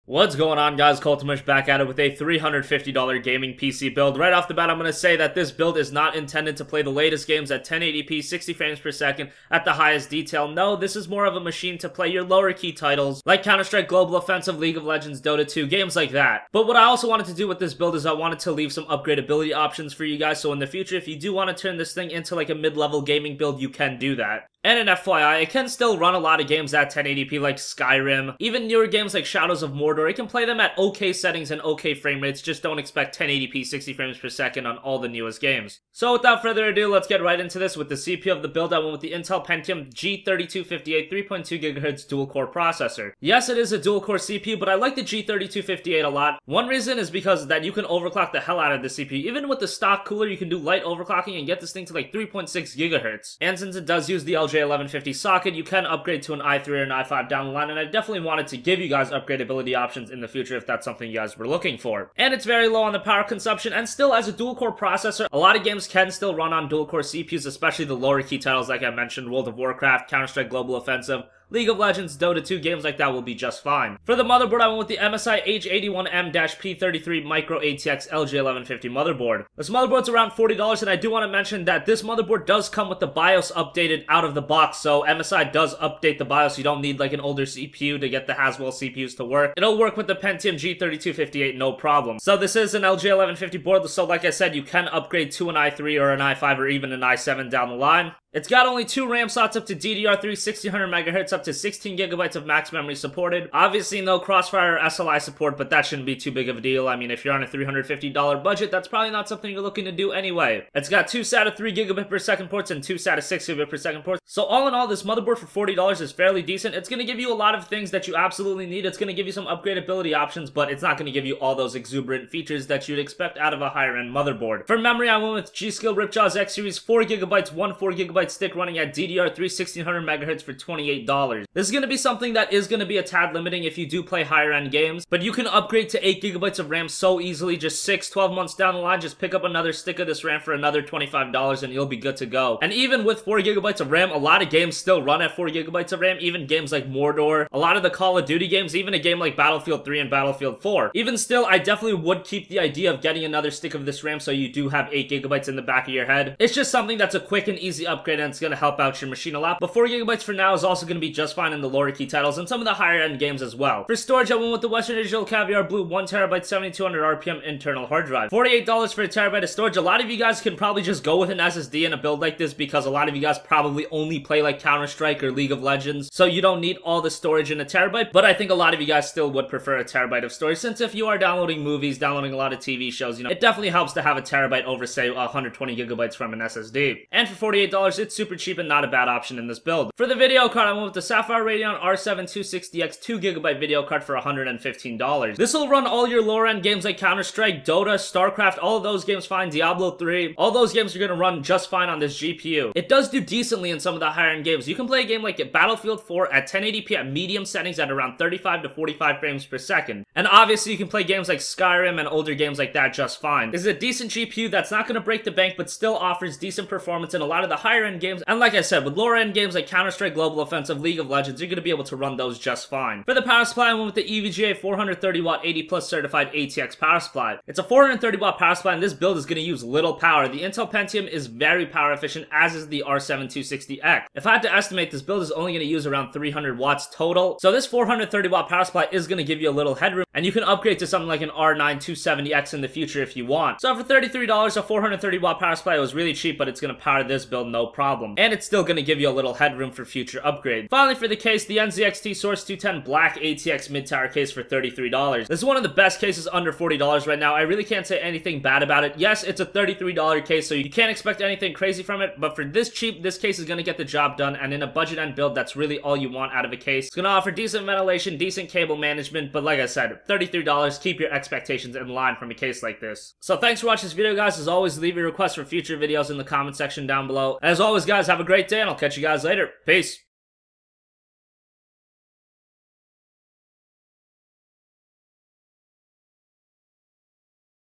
What's going on, guys? Cultimush back at it with a $350 gaming PC build. Right off the bat, I'm going to say that this build is not intended to play the latest games at 1080p 60 frames per second at the highest detail. No, this is more of a machine to play your lower key titles like Counter-Strike Global Offensive, League of Legends, Dota 2, games like that. But what I also wanted to do with this build is I wanted to leave some upgradability options for you guys, so in the future, if you do want to turn this thing into like a mid-level gaming build, you can do that. And an FYI, it can still run a lot of games at 1080p like Skyrim, even newer games like Shadows of Mordor. It can play them at okay settings and okay frame rates, just don't expect 1080p 60 frames per second on all the newest games. So without further ado, let's get right into this. With the CPU of the build, I went with the Intel Pentium G3258 3.2 GHz dual-core processor. Yes, it is a dual-core CPU, but I like the G3258 a lot. One reason is because that you can overclock the hell out of the CPU. Even with the stock cooler, you can do light overclocking and get this thing to like 3.6 GHz. And since it does use the LJ1150 socket, you can upgrade to an i3 or an i5 down the line, and I definitely wanted to give you guys upgradability options in the future if that's something you guys were looking for. And it's very low on the power consumption, and still as a dual-core processor, a lot of games can still run on dual-core CPUs, especially the lower key titles like I mentioned, World of Warcraft, Counter-Strike Global Offensive, League of Legends, Dota 2, games like that will be just fine. For the motherboard, I went with the MSI H81M-P33 Micro ATX LJ1150 motherboard. This motherboard's around $40, and I do want to mention that this motherboard does come with the BIOS updated out of the box, so MSI does update the BIOS. You don't need like an older CPU to get the Haswell CPUs to work. It'll work with the Pentium G3258, no problem. So this is an LJ1150 board, so like I said, you can upgrade to an i3 or an i5 or even an i7 down the line. It's got only 2 RAM slots up to DDR3 1600 MHz up to 16 GB of max memory supported. Obviously no Crossfire or SLI support, but that shouldn't be too big of a deal. I mean, if you're on a $350 budget, that's probably not something you're looking to do anyway. It's got 2 SATA 3 GB per second ports and 2 SATA 6 GB per second ports. So all in all, this motherboard for $40 is fairly decent. It's going to give you a lot of things that you absolutely need. It's going to give you some upgradability options, but it's not going to give you all those exuberant features that you'd expect out of a higher end motherboard. For memory, I went with G.Skill Ripjaws Series 4 GB, one 4 GB stick running at DDR3 1600 MHz for $28. This is going to be something that is going to be a tad limiting if you do play higher end games, but you can upgrade to 8 GB of RAM so easily. Just 6-12 months down the line, just pick up another stick of this RAM for another $25 and you'll be good to go. And even with 4 GB of RAM, a lot of games still run at 4 GB of RAM, even games like Mordor, a lot of the Call of Duty games, even a game like Battlefield 3 and Battlefield 4. Even still, I definitely would keep the idea of getting another stick of this RAM so you do have 8 GB in the back of your head. It's just something that's a quick and easy upgrade, and it's going to help out your machine a lot, but 4 GB for now is also going to be just fine in the lower key titles and some of the higher end games as well. For storage, I went with the Western Digital Caviar Blue 1TB 7200 RPM internal hard drive. $48 for a terabyte of storage. A lot of you guys can probably just go with an SSD in a build like this because a lot of you guys probably only play like Counter-Strike or League of Legends, so you don't need all the storage in a terabyte, but I think a lot of you guys still would prefer a terabyte of storage, since if you are downloading movies, downloading a lot of TV shows, you know, it definitely helps to have a terabyte over, say, 120 GB from an SSD. And for $48, it's super cheap and not a bad option in this build. For the video card, I went with the Sapphire Radeon R7 260X 2 GB video card for $115. This will run all your lower end games like Counter-Strike, Dota, Starcraft, all of those games fine, Diablo 3, all those games are going to run just fine on this GPU. It does do decently in some of the higher end games. You can play a game like Battlefield 4 at 1080p at medium settings at around 35 to 45 frames per second. And obviously you can play games like Skyrim and older games like that just fine. This is a decent GPU that's not going to break the bank, but still offers decent performance in a lot of the higher end games. And like I said, with lower end games like Counter-Strike Global Offensive, League of Legends, you're going to be able to run those just fine. For the power supply, I went with the EVGA 430 watt 80 plus certified ATX power supply. It's a 430 watt power supply, and this build is going to use little power. The Intel Pentium is very power efficient, as is the R7 260X. If I had to estimate, this build is only going to use around 300 watts total. So this 430 watt power supply is going to give you a little headroom, and you can upgrade to something like an R9 270X in the future if you want. So for $33, a 430 watt power supply was really cheap, but it's going to power this build no problem. And it's still going to give you a little headroom for future upgrades. Finally, for the case, the NZXT Source 210 Black ATX mid-tower case for $33. This is one of the best cases under $40 right now. I really can't say anything bad about it. Yes, it's a $33 case, so you can't expect anything crazy from it, but for this cheap, this case is going to get the job done, and in a budget end build, that's really all you want out of a case. It's going to offer decent ventilation, decent cable management, but like I said, $33, keep your expectations in line from a case like this. So thanks for watching this video, guys. As always, leave your requests for future videos in the comment section down below. And as always, guys, have a great day, and I'll catch you guys later. Peace.